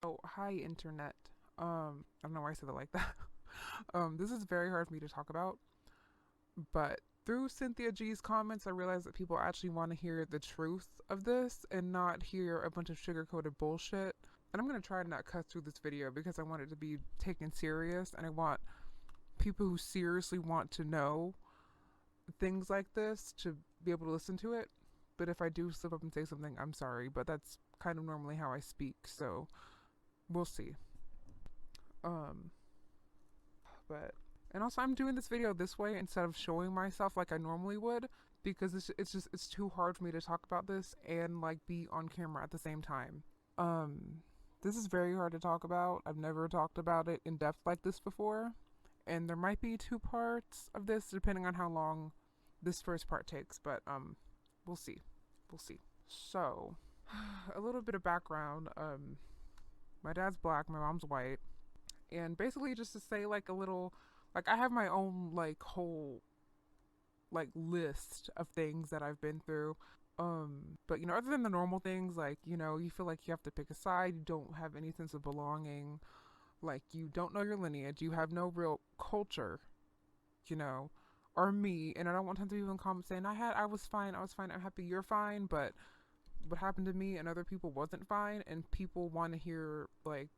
Oh, hi, internet. I don't know why I said it like that. This is very hard for me to talk about, but through Cynthia G's comments, I realized that people actually want to hear the truth of this and not hear a bunch of sugar-coated bullshit. And I'm gonna try to not cut through this video because I want it to be taken serious, and I want people who seriously want to know things like this to be able to listen to it. But if I do slip up and say something, I'm sorry, but that's kind of normally how I speak, so we'll see. Um, but and also I'm doing this video this way instead of showing myself like I normally would because it's too hard for me to talk about this and like be on camera at the same time. Um this is very hard to talk about. I've never talked about it in depth like this before, and there might be two parts of this depending on how long this first part takes, but we'll see. We'll see. So, a little bit of background. My dad's black, my mom's white, and basically just to say like a little, like I have my own like whole like list of things that I've been through. But other than the normal things, like you feel like you have to pick a side, you don't have any sense of belonging, like you don't know your lineage, you have no real culture, you know or me. And I don't want tons of people in comments saying I was fine, I'm happy you're fine, but what happened to me and other people wasn't fine, and people want to hear like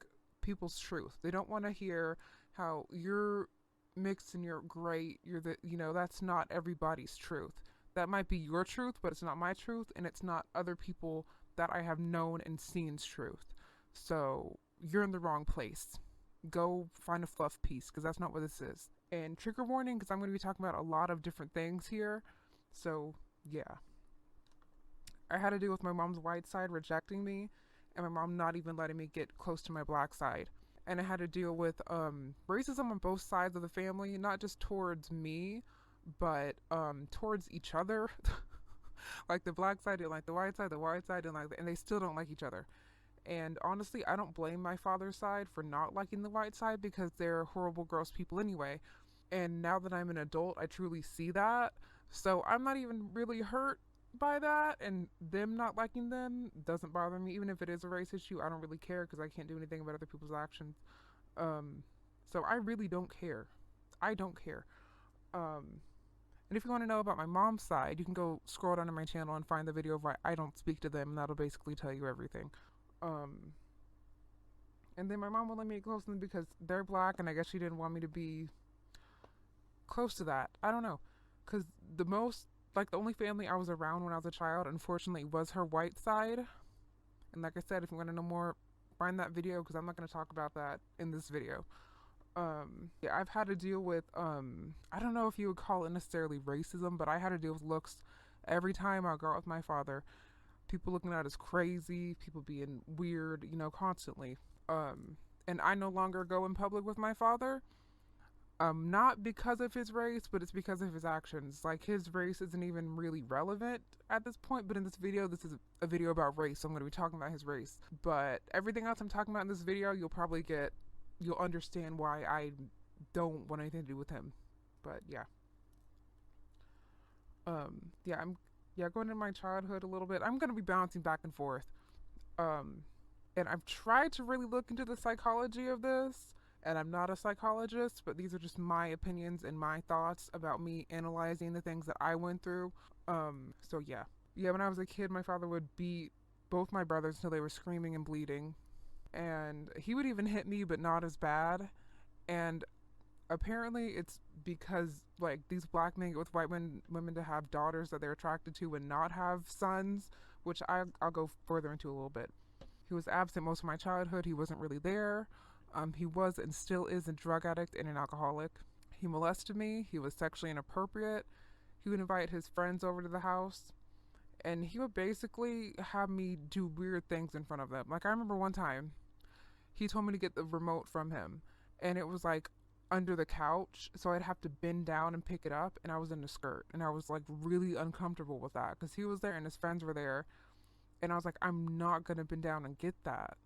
people's truth. They don't want to hear how you're mixed and you're great, you're the that's not everybody's truth. That might be your truth, but it's not my truth, and it's not other people that I have known and seen's truth. So you're in the wrong place. Go find a fluff piece, because that's not what this is. And trigger warning, because I'm going to be talking about a lot of different things here. So yeah, I had to deal with my mom's white side rejecting me, and my mom not even letting me get close to my black side. And I had to deal with racism on both sides of the family, not just towards me, but towards each other. Like the black side didn't like the white side didn't like and they still don't like each other. And honestly, I don't blame my father's side for not liking the white side because they're horrible, gross people anyway. And now that I'm an adult, I truly see that. So I'm not even really hurt by that, and them not liking them doesn't bother me. Even if it is a race issue, I don't really care because I can't do anything about other people's actions. Um, so I really don't care. I don't care. Um, and if you want to know about my mom's side, you can go scroll down to my channel and find the video of why I don't speak to them, and that'll basically tell you everything. Um, and then my mom won't let me get close to them because they're black, and I guess she didn't want me to be close to that. I don't know, because the only family I was around when I was a child, unfortunately, was her white side. And like I said, if you want to know more, find that video because I'm not going to talk about that in this video. Yeah, I've had to deal with I don't know if you would call it necessarily racism, but I had to deal with looks every time I go out with my father. People looking at us crazy, people being weird, constantly. And I no longer go in public with my father, not because of his race, but it's because of his actions. Like his race isn't even really relevant at this point, but in this video, this is a video about race, so I'm going to be talking about his race. But everything else I'm talking about in this video, you'll understand why I don't want anything to do with him. But yeah. Yeah, going into my childhood a little bit. I'm going to be bouncing back and forth. Um and I've tried to really look into the psychology of this, and I'm not a psychologist, but these are just my opinions and my thoughts about me analyzing the things that I went through. So yeah. Yeah, when I was a kid, my father would beat both my brothers until they were screaming and bleeding. And he would even hit me, but not as bad. And apparently it's because like these black men get with women to have daughters that they're attracted to and not have sons, which I'll go further into a little bit. He was absent most of my childhood. He wasn't really there. He was and still is a drug addict and an alcoholic. He molested me. He was sexually inappropriate. He would invite his friends over to the house, and he would basically have me do weird things in front of them. Like I remember one time, he told me to get the remote from him, and it was like under the couch, so I'd have to bend down and pick it up, and I was in a skirt, and I was like really uncomfortable with that because he was there and his friends were there, and I was like, I'm not gonna bend down and get that.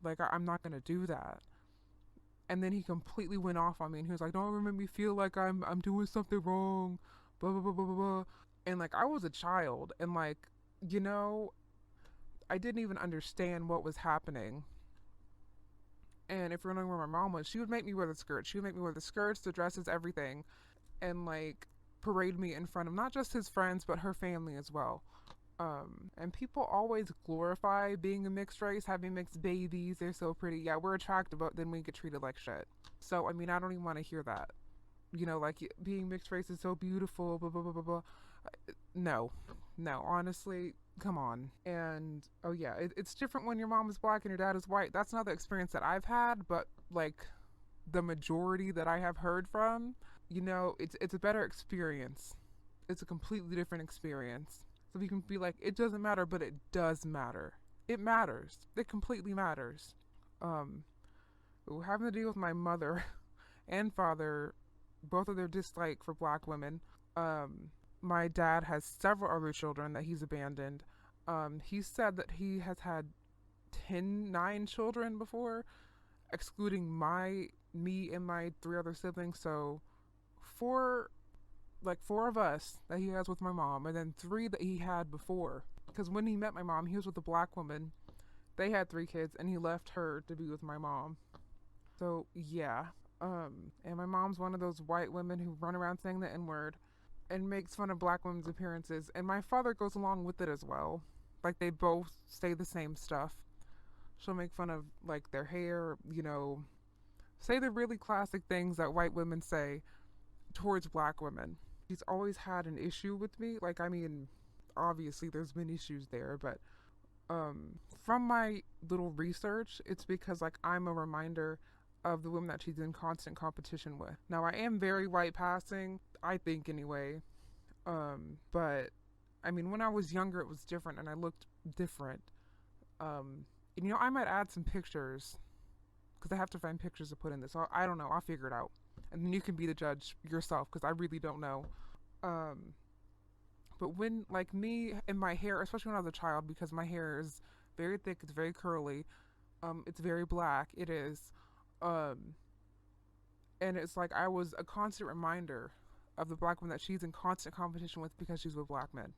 Like I'm not gonna do that. And then he completely went off on me, and he was like, "Don't make me feel like I'm doing something wrong." Blah blah blah blah blah. And like I was a child, and like you know, I didn't even understand what was happening. And if you're wondering where my mom was, she would make me wear the skirts. She would make me wear the skirts, the dresses, everything, and like parade me in front of not just his friends but her family as well. And people always glorify being a mixed race, having mixed babies. They're so pretty. Yeah, we're attractive, but then we get treated like shit. So I mean, I don't even want to hear that. Like being mixed race is so beautiful. Blah blah blah blah blah. No, no. Honestly, come on. And oh yeah, it's different when your mom is black and your dad is white. That's not the experience that I've had, but like the majority that I have heard from, it's a better experience. It's a completely different experience. So you can be like, it doesn't matter, but it does matter. It matters. It completely matters. Um, Having to deal with my mother and father, both of their dislike for black women. My dad has several other children that he's abandoned. He said that he has had 9 children before, excluding me and my 3 other siblings. So four, like 4 of us that he has with my mom, and then 3 that he had before. Because when he met my mom, he was with a black woman. They had 3 kids, and he left her to be with my mom. So yeah. And my mom's one of those white women who run around saying the N word and makes fun of black women's appearances. And my father goes along with it as well. Like they both say the same stuff. She'll make fun of like their hair, say the really classic things that white women say towards black women. He's always had an issue with me. Like, I mean, obviously there's been issues there, but from my little research, it's because like I'm a reminder of the women that she's in constant competition with. Now I am very white passing, I think anyway. But I mean, when I was younger, it was different, and I looked different. And, I might add some pictures because I have to find pictures to put in this. So I don't know. I'll figure it out, and then you can be the judge yourself because I really don't know. Um, but when like me and my hair, especially when I was a child, because my hair is very thick, it's very curly, it's very black. It is. Um, and it's like I was a constant reminder of the black woman that she's in constant competition with because she's with black men.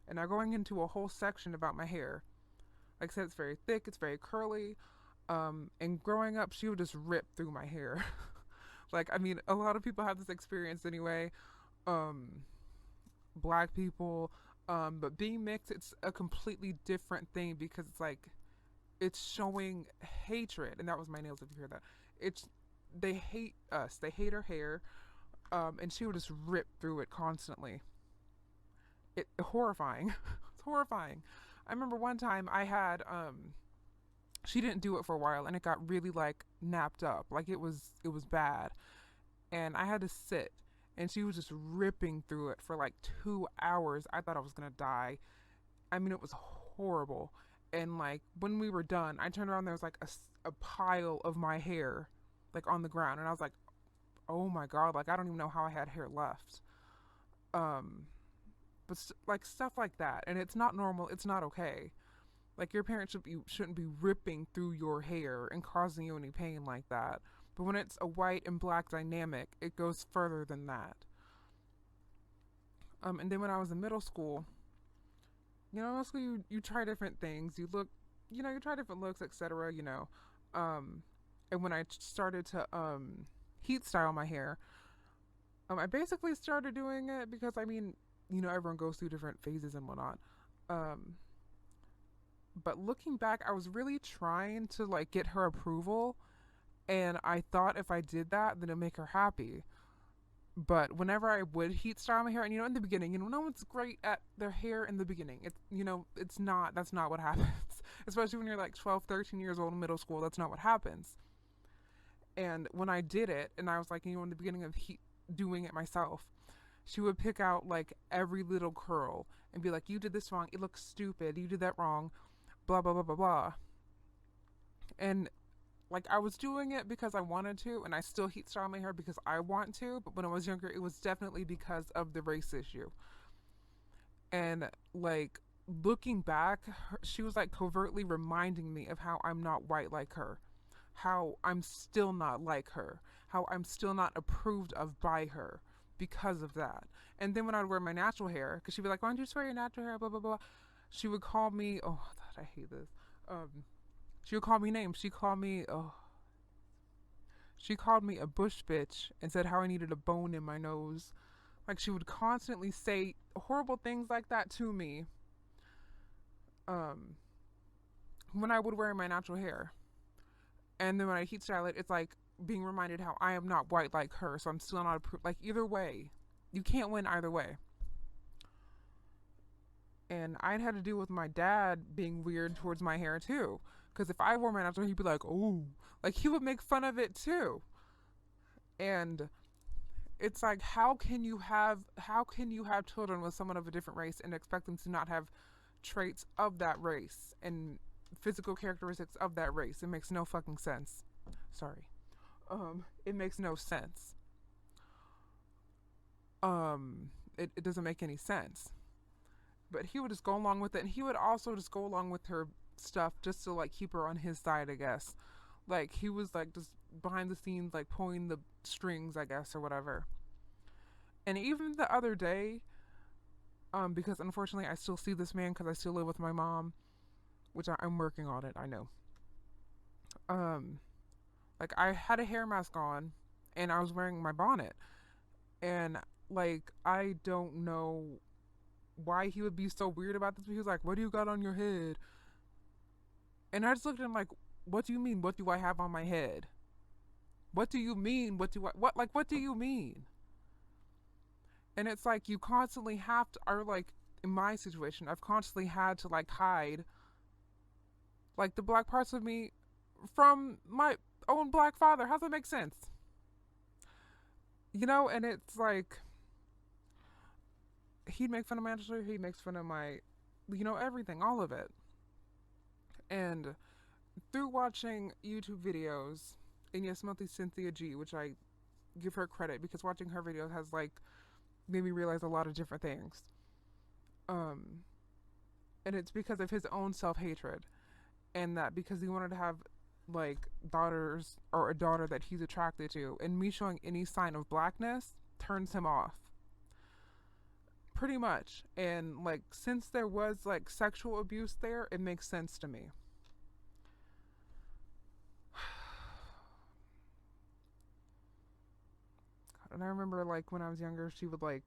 And now going into a whole section about my hair. Like I said, it's very thick, it's very curly. And growing up, she would just rip through my hair. Like, I mean, a lot of people have this experience anyway. Um, Black people. But being mixed, it's a completely different thing because it's like, it's showing hatred. And that was my nails, if you hear that. They hate us, they hate her hair. And she would just rip through it constantly. Horrifying. It's horrifying. I remember one time I had she didn't do it for a while and it got really like napped up. Like it was bad. And I had to sit and she was just ripping through it for like 2 hours. I thought I was going to die. I mean, it was horrible. And like when we were done, I turned around, there was like a pile of my hair like on the ground, and I was like, "Oh my god, like I don't even know how I had hair left." Um but like stuff like that, and it's not normal, it's not okay. Like your parents shouldn't be ripping through your hair and causing you any pain like that. But when it's a white and black dynamic, it goes further than that. And then when I was in middle school, mostly you try different things. You look, you try different looks, etc. Um, and when I started to heat style my hair, I basically started doing it because I mean, everyone goes through different phases and whatnot. Um, but looking back, I was really trying to like get her approval, and I thought if I did that, then it'd make her happy. But whenever I would heat style my hair, and in the beginning, no one's great at their hair in the beginning. It's not, that's not what happens. Especially when you're like 12, 13 years old in middle school, that's not what happens. And when I did it, and I was like, in the beginning of doing it myself, she would pick out like every little curl and be like, you did this wrong, it looks stupid, you did that wrong, blah, blah, blah, blah, blah. And like I was doing it because I wanted to, and I still heat style my hair because I want to, but when I was younger, it was definitely because of the race issue. And like looking back, she was like covertly reminding me of how I'm not white like her, how I'm still not like her, how I'm still not approved of by her because of that. And then when I would wear my natural hair, because she'd be like, why don't you just wear your natural hair, blah, blah, blah. She would call me, oh, God, I hate this. She would call me names. She called me, oh, She called me a bush bitch and said how I needed a bone in my nose. Like she would constantly say horrible things like that to me. Um, when I would wear my natural hair, and then when I heat style it, it's like being reminded how I am not white like her, so I'm still not like either way. You can't win either way. And I'd had to deal with my dad being weird towards my hair too. Because if I wore my natural, he'd be like, "Oh," like he would make fun of it too. And it's like, how can you have children with someone of a different race and expect them to not have traits of that race and physical characteristics of that race? It makes no fucking sense. Sorry. It makes no sense. It doesn't make any sense. But he would just go along with it, and he would also just go along with her stuff just to like keep her on his side, I guess. Like he was like just behind the scenes, like pulling the strings, I guess, or whatever. And even the other day, because unfortunately I still see this man because I still live with my mom, which I'm working on it. I know. Um, like I had a hair mask on, and I was wearing my bonnet, and like I don't know why he would be so weird about this. But he was like, "What do you got on your head?" And I just looked at him like, "What do you mean? What do I have on my head? What do you mean? What do I what like? What do you mean?" And it's like you constantly have to, or like in my situation, I've constantly had to like hide like the black parts of me from my own black father. How does that make sense? You know, and it's like he'd make fun of my answer, he makes fun of my, everything, all of it. And through watching YouTube videos, and yes, monthly Cynthia G, which I give her credit because watching her videos has like made me realize a lot of different things. Um, and it's because of his own self hatred, and that because he wanted to have like daughters or a daughter that he's attracted to, and me showing any sign of blackness turns him off. Pretty much. And like since there was like sexual abuse there, it makes sense to me. And I remember like when I was younger, she would like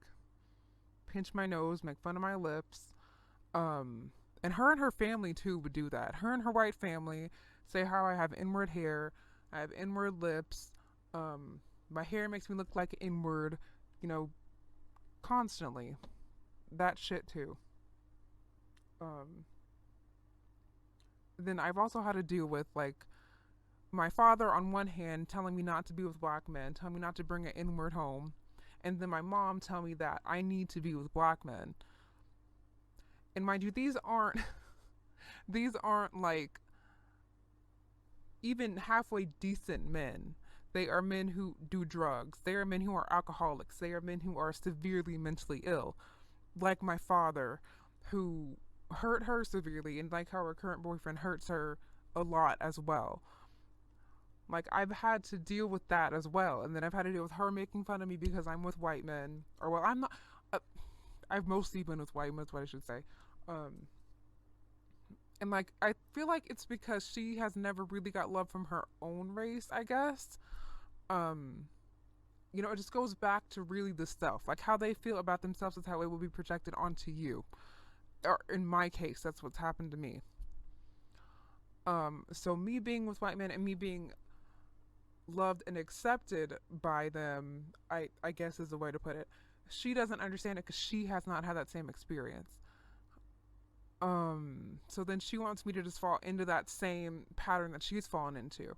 pinch my nose, make fun of my lips. Um and her family too would do that. Her and her white family say how I have inward hair, I have inward lips, um my hair makes me look like inward, you know, constantly. That shit too. Um then I've also had to deal with like my father on one hand telling me not to be with black men, telling me not to bring an inward home, and then my mom telling me that I need to be with black men. And mind you, these aren't like even halfway decent men. They are men who do drugs. They are men who are alcoholics. They are men who are severely mentally ill, like my father, who hurt her severely, and like how her current boyfriend hurts her a lot as well. Like I've had to deal with that as well, and then I've had to deal with her making fun of me because I'm with white men, or well, I'm not. Uh, I've mostly been with white men. That's what I should say. Um, and like I feel like it's because she has never really got love from her own race. I guess. Um, it just goes back to really the self, like how they feel about themselves is how it will be projected onto you. Or in my case, that's what's happened to me. So me being with white men and me being loved and accepted by them, I guess is the way to put it. She doesn't understand it because she has not had that same experience. So then she wants me to just fall into that same pattern that she's fallen into.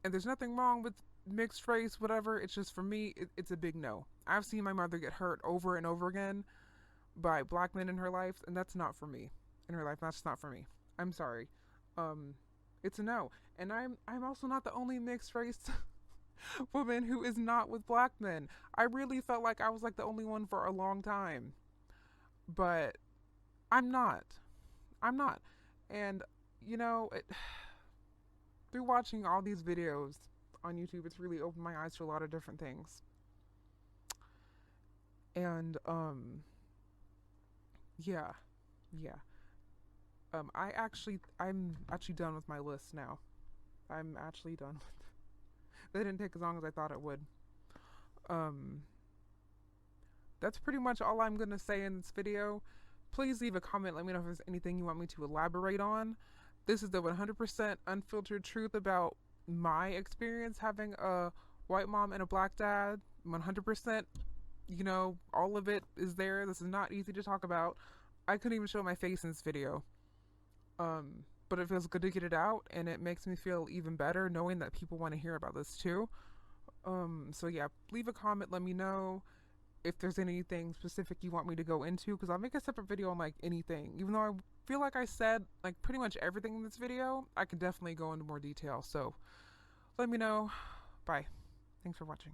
And there's nothing wrong with mixed race, whatever. It's just for me, it's a big no. I've seen my mother get hurt over and over again by black men in her life, and that's not for me. In her life, that's not for me. I'm sorry. Um, it's a no. And I'm also not the only mixed race woman who is not with black men. I really felt like I was like the only one for a long time. But I'm not. I'm not. And through watching all these videos on YouTube, it's really opened my eyes to a lot of different things. And yeah. Yeah. I'm actually done with my list now. I'm actually done That didn't take as long as I thought it would. Um, that's pretty much all I'm gonna say in this video. Please leave a comment. Let me know if there's anything you want me to elaborate on. This is the 100% unfiltered truth about my experience having a white mom and a black dad. 100%, all of it is there. This is not easy to talk about. I couldn't even show my face in this video. But it feels good to get it out, and it makes me feel even better knowing that people want to hear about this too. So yeah, leave a comment. Let me know if there's anything specific you want me to go into, because I'll make a separate video on like anything. Even though I feel like I said like pretty much everything in this video, I could definitely go into more detail. So let me know. Bye. Thanks for watching.